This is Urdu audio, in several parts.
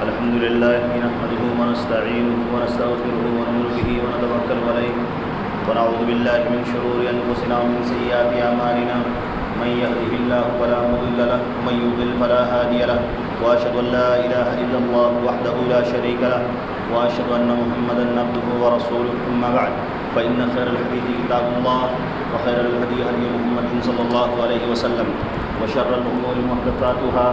الحمد لله نحمده ونستعينه ونستغفره ونؤمن به ونتوكل عليه ونعوذ بالله من شرور أنفسنا ومن سيئات أعمالنا من يهده الله فلا مضل له ومن يضلل فلا هادي له وأشهد أن لا إله إلا الله وحده لا شريك له وأشهد أن محمدا عبده ورسوله أما بعد فإن خير الحديث كتاب الله وخير الهدي هدي محمد صلى الله عليه وسلم وشر الأمور محدثاتها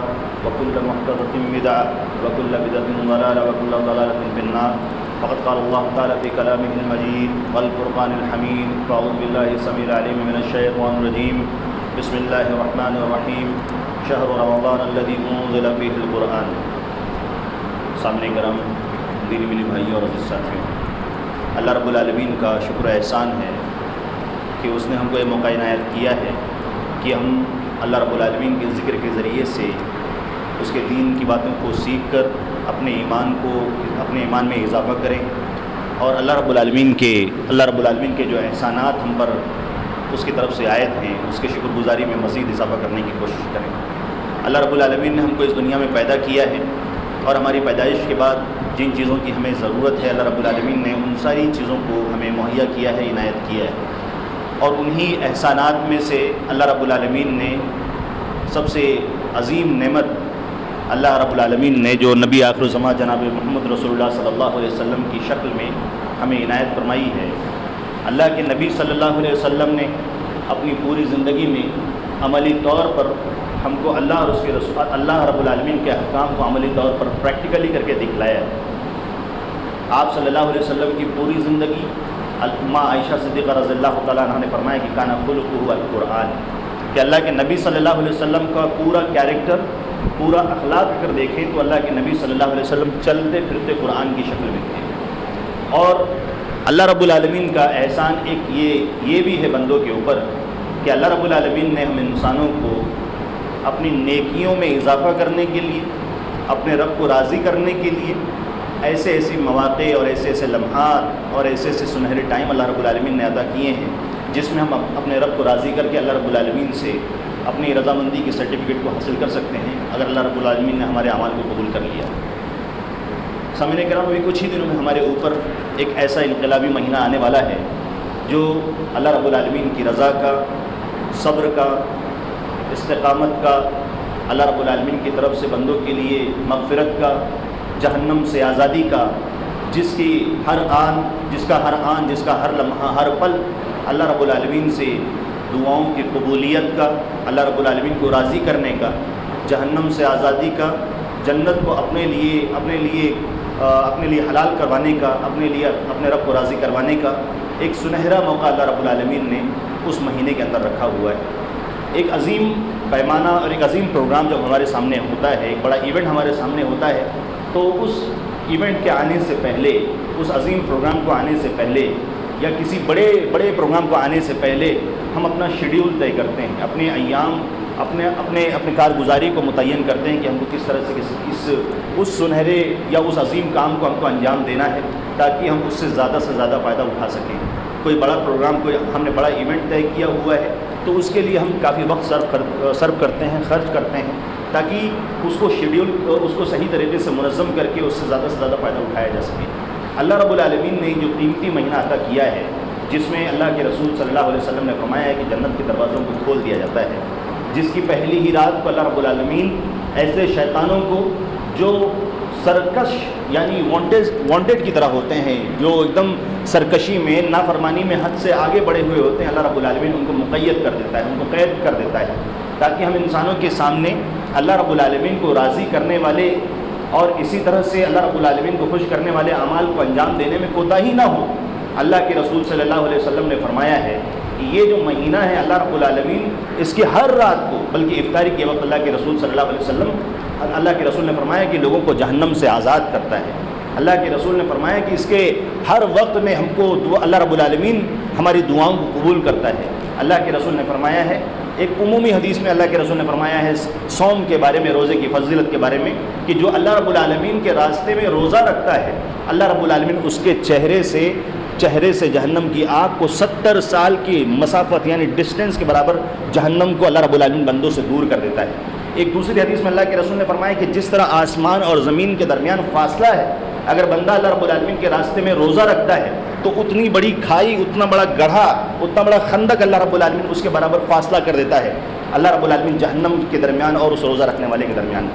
وكل محدثة بدعة وكل بدعة ضلالة وكل ضلالة في النار فقد قال الله تعالى في كلامه المجيد والفرقان الحميد فأعوذ بالله السميع العليم من الشيطان الرجيم بسم الله الرحمن الرحيم شهر رمضان الذي أنزل فيه القرآن. سامنے کرام دینی ملی بھائیوں اور عزیز ساتھیوں، اللہ رب العالمین کا شکر احسان ہے کہ اس نے ہم کو یہ موقع عنایت کیا ہے کہ ہم اللہ رب العالمین کے ذکر کے ذریعے سے اس کے دین کی باتوں کو سیکھ کر اپنے ایمان میں اضافہ کریں اور اللہ رب العالمین کے جو احسانات ہم پر اس کی طرف سے عائد ہیں اس کے شکر گزاری میں مزید اضافہ کرنے کی کوشش کریں. اللہ رب العالمین نے ہم کو اس دنیا میں پیدا کیا ہے اور ہماری پیدائش کے بعد جن چیزوں کی ہمیں ضرورت ہے اللہ رب العالمین نے ان ساری چیزوں کو ہمیں مہیا کیا ہے، عنایت کیا ہے. اور انہی احسانات میں سے اللہ رب العالمین نے سب سے عظیم نعمت اللہ رب العالمین نے جو نبی آخر الزمان جناب محمد رسول اللہ صلی اللہ علیہ وسلم کی شکل میں ہمیں عنایت فرمائی ہے. اللہ کے نبی صلی اللہ علیہ وسلم نے اپنی پوری زندگی میں عملی طور پر ہم کو اللہ رب العالمین کے احکام کو عملی طور پر پریکٹیکلی کر کے دکھلایا ہے. آپ صلی اللہ علیہ وسلم کی پوری زندگی ماں عائشہ صدیقہ رضی اللہ تعالیٰ عنہ نے فرمایا کہ کانا خلقہ القرآن، کہ اللہ کے نبی صلی اللہ علیہ وسلم کا پورا کیریکٹر، پورا اخلاق اگر دیکھیں تو اللہ کے نبی صلی اللہ علیہ وسلم چلتے پھرتے قرآن کی شکل میں تھے. اور اللہ رب العالمین کا احسان ایک یہ بھی ہے بندوں کے اوپر کہ اللہ رب العالمین نے ہم انسانوں کو اپنی نیکیوں میں اضافہ کرنے کے لیے، اپنے رب کو راضی کرنے کے لیے ایسے مواقع اور ایسے لمحات اور ایسے سنہرے ٹائم اللہ رب العالمین نے عطا کیے ہیں جس میں ہم اپنے رب کو راضی کر کے اللہ رب العالمین سے اپنی رضامندی کی سرٹیفکیٹ کو حاصل کر سکتے ہیں اگر اللہ رب العالمین نے ہمارے اعمال کو قبول کر لیا. سامعین کرام، ابھی کچھ ہی دنوں میں ہمارے اوپر ایک ایسا انقلابی مہینہ آنے والا ہے جو اللہ رب العالمین کی رضا کا، صبر کا، استقامت کا، اللہ رب العالمین کی طرف سے بندوں کے لیے مغفرت کا، جہنم سے آزادی کا، جس کا ہر لمحہ، ہر پل اللہ رب العالمین سے دعاؤں کی قبولیت کا، اللہ رب العالمین کو راضی کرنے کا، جہنم سے آزادی کا، جنت کو اپنے لیے حلال کروانے کا، اپنے رب کو راضی کروانے کا ایک سنہرا موقع اللہ رب العالمین نے اس مہینے کے اندر رکھا ہوا ہے. ایک عظیم پیمانہ اور ایک عظیم پروگرام جب ہمارے سامنے ہوتا ہے، ایک بڑا ایونٹ ہمارے سامنے ہوتا ہے، تو اس ایونٹ کے آنے سے پہلے، اس عظیم پروگرام کو آنے سے پہلے یا کسی بڑے پروگرام کو آنے سے پہلے ہم اپنا شیڈیول طے کرتے ہیں، اپنے ایام، اپنے کارگزاری کو متعین کرتے ہیں کہ ہم کو کس طرح سے اس سنہرے یا اس عظیم کام کو ہم کو انجام دینا ہے تاکہ ہم اس سے زیادہ فائدہ اٹھا سکیں. کوئی بڑا پروگرام، ہم نے بڑا ایونٹ طے کیا ہوا ہے تو اس کے لیے ہم کافی وقت صرف کرتے ہیں، خرچ کرتے ہیں تاکہ اس کو صحیح طریقے سے منظم کر کے اس سے زیادہ فائدہ اٹھایا جا سکے. اللہ رب العالمین نے جو قیمتی مہینہ عطا کیا ہے جس میں اللہ کے رسول صلی اللہ علیہ وسلم نے فرمایا ہے کہ جنت کے دروازوں کو کھول دیا جاتا ہے، جس کی پہلی ہی رات کو اللہ رب العالمین ایسے شیطانوں کو جو سرکش یعنی وانٹیڈ کی طرح ہوتے ہیں، جو ایک دم سرکشی میں، نافرمانی میں حد سے آگے بڑھے ہوئے ہوتے ہیں، اللہ رب العالمین ان کو مقید کر دیتا ہے، ان کو قید کر دیتا ہے تاکہ ہم انسانوں کے سامنے اللہ رب العالمین کو راضی کرنے والے اور اسی طرح سے اللہ رب العالمین کو خوش کرنے والے اعمال کو انجام دینے میں کوتاہی نہ ہو. اللہ کے رسول صلی اللہ علیہ وسلم نے فرمایا ہے کہ یہ جو مہینہ ہے اللہ رب العالمین اس کی ہر رات کو، بلکہ افطاری کے وقت اللہ کے رسول صلی اللہ علیہ وسلم، اللہ کے رسول نے فرمایا کہ لوگوں کو جہنم سے آزاد کرتا ہے. اللہ کے رسول نے فرمایا کہ اس کے ہر وقت میں ہم کو اللہ رب العالمین ہماری دعاؤں کو قبول کرتا ہے. اللہ کے رسول نے فرمایا ہے، ایک عمومی حدیث میں اللہ کے رسول نے فرمایا ہے صوم کے بارے میں، روزے کی فضیلت کے بارے میں، کہ جو اللہ رب العالمین کے راستے میں روزہ رکھتا ہے اللہ رب العالمین اس کے چہرے سے جہنم کی آگ کو 70 سال کی مسافت یعنی ڈسٹینس کے برابر جہنم کو اللہ رب العالمین بندوں سے دور کر دیتا ہے. ایک دوسری حدیث میں اللہ کے رسول نے فرمایا کہ جس طرح آسمان اور زمین کے درمیان فاصلہ ہے، اگر بندہ اللہ رب العالمین کے راستے میں روزہ رکھتا ہے تو اتنی بڑی کھائی، اتنا بڑا گڑھا، اتنا بڑا خندق اللہ رب العالمین اس کے برابر فاصلہ کر دیتا ہے اللہ رب العالمین جہنم کے درمیان اور اس روزہ رکھنے والے کے درمیان۔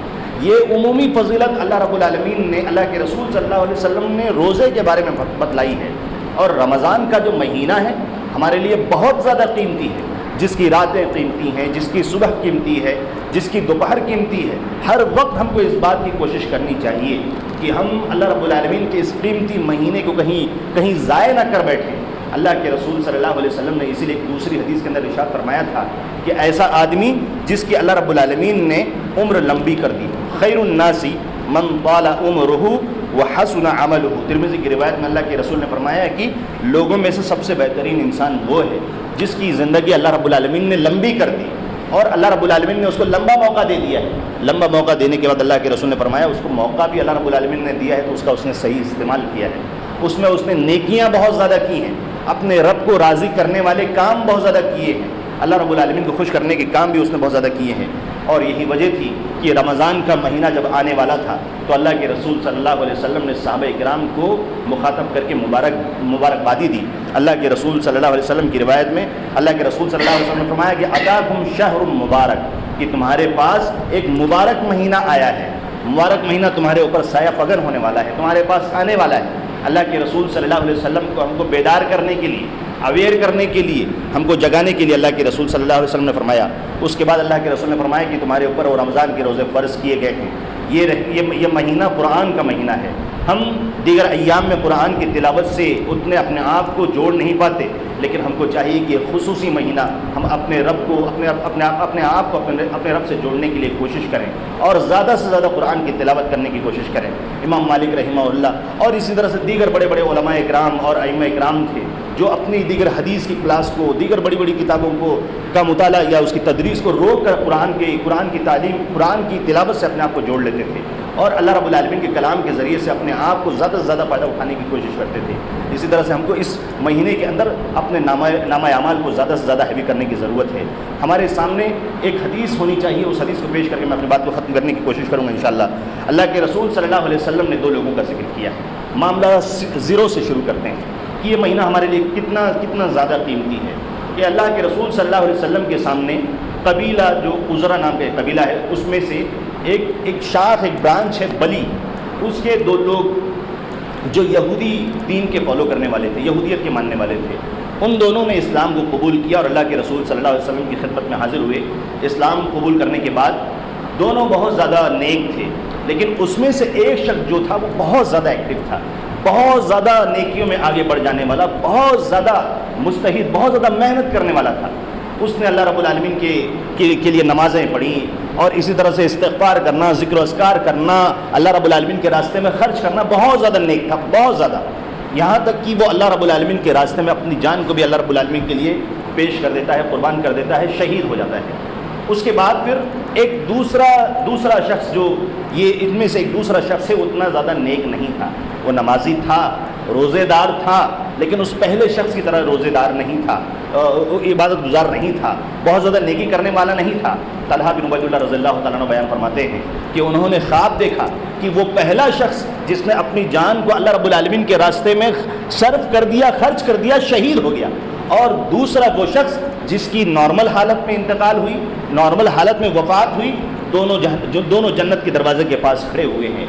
یہ عمومی فضیلت اللہ رب العالمین نے، اللہ کے رسول صلی اللہ علیہ وسلم نے روزے کے بارے میں بتلائی ہے۔ اور رمضان کا جو مہینہ ہے ہمارے لیے بہت زیادہ قیمتی ہے، جس کی راتیں قیمتی ہیں، جس کی صبح قیمتی ہے، جس کی دوپہر قیمتی ہے۔ ہر وقت ہم کو اس بات کی کوشش کرنی چاہیے کہ ہم اللہ رب العالمین کے اس قیمتی مہینے کو کہیں ضائع نہ کر بیٹھیں۔ اللہ کے رسول صلی اللہ علیہ وسلم نے اسی لیے ایک دوسری حدیث کے اندر ارشاد فرمایا تھا کہ ایسا آدمی جس کی اللہ رب العالمین نے عمر لمبی کر دی، خیر الناس من طال عمرہ وحسن عملہ۔ ترمذی کی روایت میں اللہ کے رسول نے فرمایا کہ لوگوں میں سے سب سے بہترین انسان وہ ہے جس کی زندگی اللہ رب العالمین نے لمبی کر دی اور اللہ رب العالمین نے اس کو لمبا موقع دے دیا ہے۔ لمبا موقع دینے کے بعد اللہ کے رسول نے فرمایا اس کو موقع بھی اللہ رب العالمین نے دیا ہے تو اس کا اس نے صحیح استعمال کیا ہے، اس میں اس نے نیکیاں بہت زیادہ کی ہیں، اپنے رب کو راضی کرنے والے کام بہت زیادہ کیے ہیں، اللہ رب العالمین کو خوش کرنے کے کام بھی اس نے بہت زیادہ کیے ہیں۔ اور یہی وجہ تھی کہ رمضان کا مہینہ جب آنے والا تھا تو اللہ کے رسول صلی اللہ علیہ وسلم نے صحابہ کرام کو مخاطب کر کے مبارکبادی دی۔ اللہ کے رسول صلی اللہ علیہ وسلم کی روایت میں اللہ کے رسول صلی اللہ علیہ وسلم نے فرمایا کہ اتاکم شہر مبارک، کہ تمہارے پاس ایک مبارک مہینہ آیا ہے، مبارک مہینہ تمہارے اوپر سایہ فگن ہونے والا ہے، تمہارے پاس آنے والا ہے۔ اللہ کے رسول صلی اللہ علیہ وسلم کو ہم کو بیدار کرنے کے لیے، اویئر کرنے کے لیے، ہم کو جگانے کے لیے اللہ کے رسول صلی اللہ علیہ وسلم نے فرمایا۔ اس کے بعد اللہ کے رسول نے فرمایا کہ تمہارے اوپر اور رمضان کے روزے فرض کیے گئے ہیں۔ یہ مہینہ قرآن کا مہینہ ہے۔ ہم دیگر ایام میں قرآن کی تلاوت سے اتنے اپنے آپ کو جوڑ نہیں پاتے، لیکن ہم کو چاہیے کہ خصوصی مہینہ ہم اپنے رب کو اپنے آپ کو اپنے رب سے جوڑنے کے لیے کوشش کریں اور زیادہ سے زیادہ قرآن کی تلاوت کرنے کی کوشش کریں۔ امام مالک رحمہ اللہ اور اسی طرح سے دیگر بڑے بڑے علماء اکرام اور ائمہ اکرام تھے جو اپنی دیگر حدیث کی کلاس کو، دیگر بڑی بڑی کتابوں کا مطالعہ یا اس کی تدریس کو روک کر قرآن کی تعلیم، قرآن کی تلاوت سے اپنے آپ کو جوڑ لیتے تھے اور اللہ رب العالمین کے کلام کے ذریعے سے اپنے آپ کو زیادہ سے زیادہ فائدہ اٹھانے کی کوشش کرتے تھے۔ اسی طرح سے ہم کو اس مہینے کے اندر اپنے نامہ اعمال کو زیادہ سے زیادہ ہیوی کرنے کی ضرورت ہے۔ ہمارے سامنے ایک حدیث ہونی چاہیے، اس حدیث کو پیش کر کے میں اپنی بات کو ختم کرنے کی کوشش کروں گا انشاءاللہ۔ اللہ کے رسول صلی اللہ علیہ وسلم نے دو لوگوں کا ذکر کیا ہے۔ معاملہ زیرو سے شروع کرتے ہیں کہ یہ مہینہ ہمارے لیے کتنا زیادہ قیمتی ہے کہ اللہ کے رسول صلی اللہ علیہ وسلم کے سامنے قبیلہ جو عزرا نام کا قبیلہ ہے، اس میں سے ایک شاخ، ایک برانچ ہے بلی، اس کے دو لوگ جو یہودی دین کے فالو کرنے والے تھے، یہودیت کے ماننے والے تھے، ان دونوں نے اسلام کو قبول کیا اور اللہ کے رسول صلی اللہ علیہ وسلم کی خدمت میں حاضر ہوئے۔ اسلام قبول کرنے کے بعد دونوں بہت زیادہ نیک تھے، لیکن اس میں سے ایک شخص جو تھا وہ بہت زیادہ ایکٹیو تھا، بہت زیادہ نیکیوں میں آگے بڑھ جانے والا، بہت زیادہ مجتہد، بہت زیادہ محنت کرنے والا تھا۔ اس نے اللہ رب العالمین کے لیے نمازیں پڑھیں اور اسی طرح سے استغفار کرنا، ذکر و اذکار کرنا، اللہ رب العالمین کے راستے میں خرچ کرنا، بہت زیادہ نیک تھا، بہت زیادہ، یہاں تک کہ وہ اللہ رب العالمین کے راستے میں اپنی جان کو بھی اللہ رب العالمین کے لیے پیش کر دیتا ہے، قربان کر دیتا ہے، شہید ہو جاتا ہے۔ اس کے بعد پھر ایک دوسرا شخص جو یہ ان میں سے ایک دوسرا شخص ہے، اتنا زیادہ نیک نہیں تھا، وہ نمازی تھا، روزے دار تھا، لیکن اس پہلے شخص کی طرح روزے دار نہیں تھا، عبادت گزار نہیں تھا، بہت زیادہ نیکی کرنے والا نہیں تھا۔ طلحہ بن عبید اللہ رضی اللہ تعالیٰ عنہ بیان فرماتے ہیں کہ انہوں نے خواب دیکھا کہ وہ پہلا شخص جس نے اپنی جان کو اللہ رب العالمین کے راستے میں صرف کر دیا، خرچ کر دیا، شہید ہو گیا، اور دوسرا وہ شخص جس کی نارمل حالت میں انتقال ہوئی، نارمل حالت میں وفات ہوئی، دونوں جنت کے دروازے کے پاس کھڑے ہوئے ہیں۔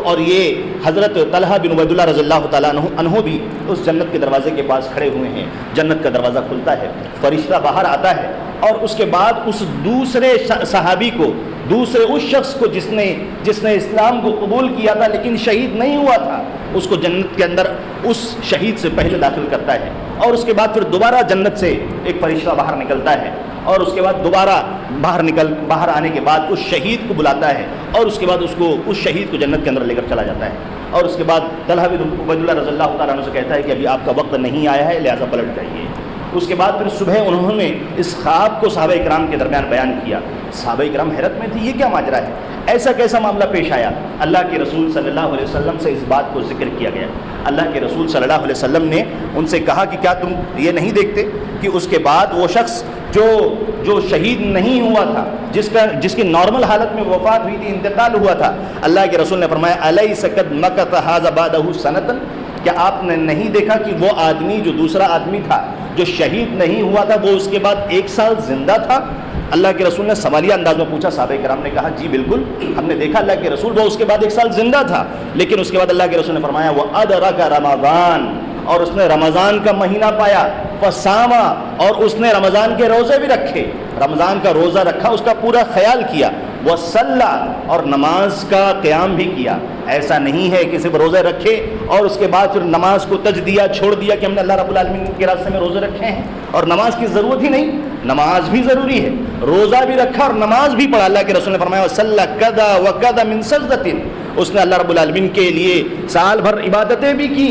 اور یہ حضرت طلحہ بن عبید اللہ رضی اللہ تعالیٰ عنہ بھی اس جنت کے دروازے کے پاس کھڑے ہوئے ہیں۔ جنت کا دروازہ کھلتا ہے، فرشتہ باہر آتا ہے اور اس کے بعد اس دوسرے صحابی کو، اس شخص کو جس نے اسلام کو قبول کیا تھا لیکن شہید نہیں ہوا تھا، اس کو جنت کے اندر اس شہید سے پہلے داخل کرتا ہے، اور اس کے بعد پھر دوبارہ جنت سے ایک فرشتہ باہر نکلتا ہے، اور اس کے بعد دوبارہ باہر آنے کے بعد اس شہید کو بلاتا ہے، اور اس کے بعد اس شہید کو جنت کے اندر لے کر چلا جاتا ہے، اور اس کے بعد طلحہ بن عبید اللہ رضی اللہ تعالیٰ عنہ سے کہتا ہے کہ ابھی آپ کا وقت نہیں آیا ہے، لہٰذا پلٹ جائیے۔ اس کے بعد پھر صبح انہوں نے اس خواب کو صحابہ اکرام کے درمیان بیان کیا۔ صحابہ اکرام حیرت میں تھے، یہ کیا ماجرا ہے؟ ایسا کیسا معاملہ پیش آیا؟ اللہ کے رسول صلی اللہ علیہ وسلم سے اس بات کو ذکر کیا گیا۔ اللہ کے رسول صلی اللہ علیہ وسلم نے ان سے کہا کہ کیا تم یہ نہیں دیکھتے کہ اس کے بعد وہ شخص جو شہید نہیں ہوا تھا، جس کی نارمل حالت میں وفات ہوئی تھی، انتقال ہوا تھا، اللہ کے رسول نے فرمایا الیس قد مکث ھذا بعدہ سنۃ، کیا آپ نے نہیں دیکھا کہ وہ آدمی جو دوسرا آدمی تھا جو شہید نہیں ہوا تھا، وہ اس کے بعد 1 سال زندہ تھا؟ اللہ کے رسول نے سوالیہ انداز میں پوچھا، صحابہ کرام نے کہا جی بالکل ہم نے دیکھا اللہ کے رسول، وہ اس کے بعد 1 سال زندہ تھا، لیکن اس کے بعد اللہ کے رسول نے فرمایا وہ ادرک رمضان، اور اس نے رمضان کا مہینہ پایا، فصاما، اور اس نے رمضان کے روزے بھی رکھے، رمضان کا روزہ رکھا، اس کا پورا خیال کیا، وصلی، اور نماز کا قیام بھی کیا۔ ایسا نہیں ہے کہ صرف روزے رکھے اور اس کے بعد پھر نماز کو تج دیا، چھوڑ دیا کہ ہم نے اللہ رب العالمین کے راستے میں روزے رکھے ہیں اور نماز کی ضرورت ہی نہیں، نماز بھی ضروری ہے، روزہ بھی رکھا اور نماز بھی پڑھا۔ اللہ کے رسول نے فرمایا وصلی کذا وکذا من سجدۃ، اس نے اللہ رب العالمین کے لیے سال بھر عبادتیں بھی کی،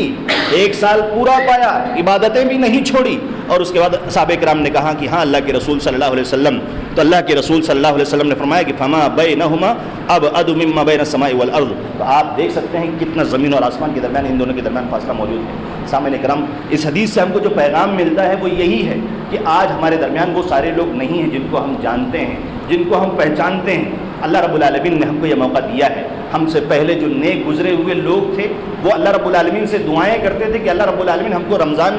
1 سال پورا پایا، عبادتیں بھی نہیں چھوڑی۔ اور اس کے بعد صحابہ کرام نے کہا کہ ہاں اللہ کے رسول صلی اللہ علیہ وسلم، تو اللہ کے رسول صلی اللہ علیہ وسلم نے فرمایا کہ فما بینہما ابعد مما بین السماء والارض، تو آپ دیکھ سکتے ہیں کتنا زمین اور آسمان کے درمیان، ان دونوں کے درمیان فاصلہ موجود ہے۔ سامعین کرام، اس حدیث سے ہم کو جو پیغام ملتا ہے وہ یہی ہے کہ آج ہمارے درمیان وہ سارے لوگ نہیں ہیں جن کو ہم جانتے ہیں، جن کو ہم پہچانتے ہیں۔ اللہ رب العالمین نے ہم کو یہ موقع دیا ہے، ہم سے پہلے جو نیک گزرے ہوئے لوگ تھے وہ اللہ رب العالمین سے دعائیں کرتے تھے کہ اللہ رب العالمین ہم کو رمضان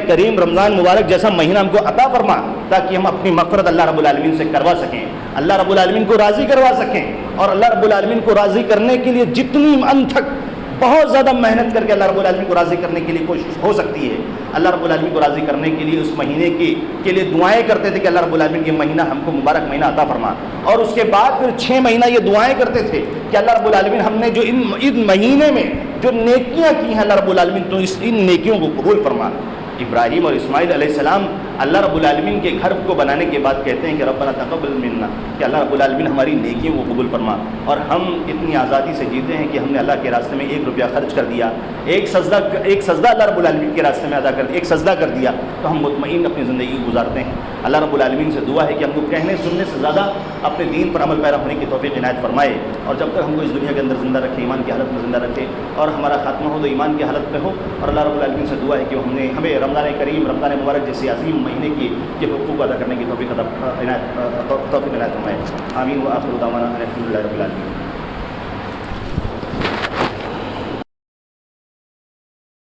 کریم، رمضان مبارک جیسا مہینہ ہم کو عطا فرما، تاکہ ہم اپنی مغفرت اللہ رب العالمین سے کروا سکیں، اللہ رب العالمین کو راضی کروا سکیں۔ اور اللہ رب العالمین کو راضی کرنے کے لیے جتنی انتھک بہت زیادہ محنت کر کے اللہ رب العالمین کو راضی کرنے کے لیے کوشش ہو سکتی ہے۔ اللہ رب العالمین کو راضی کرنے کے لیے اس مہینے کے لیے دعائیں کرتے تھے کہ اللہ رب العالمین یہ مہینہ ہم کو مبارک مہینہ عطا فرما، اور اس کے بعد پھر 6 مہینہ یہ دعائیں کرتے تھے کہ اللہ رب العالمین ہم نے جو ان مہینے میں جو نیکیاں کی ہیں اللہ رب العالمین تو ان نیکیوں کو قبول فرما۔ ابراہیم اور اسماعیل علیہ السلام اللہ رب العالمین کے گھر کو بنانے کے بعد کہتے ہیں کہ ربنا تقبل منا، کہ اللہ رب العالمین ہماری نیکیوں کو قبول فرما، اور ہم اتنی آزادی سے جیتے ہیں کہ ہم نے اللہ کے راستے میں 1 روپیہ خرچ کر دیا، ایک سجدہ اللہ رب العالمین کے راستے میں ادا کر دیا، ایک سجدہ کر دیا، تو ہم مطمئن اپنی زندگی گزارتے ہیں۔ اللہ رب العالمین سے دعا ہے کہ ہم کو کہنے سننے سے زیادہ اپنے دین پر عمل پیرا ہونے کی توفیق عنایت فرمائے، اور جب تک ہم کو اس دنیا کے اندر زندہ رکھے، ایمان کی حالت میں زندہ رکھے، اور ہمارا خاتمہ ہو تو ایمان کی حالت میں ہو، اور اللہ رب العالمین سے دعا ہے کہ ہمیں رمضان کریم، رمضان مبارک جیسے عظیم مہینے کی حقوق ادا کرنے کی توفیق عنایت فرمائے۔ آمین وآخر دعوانا الحمد للہ رب العالمین۔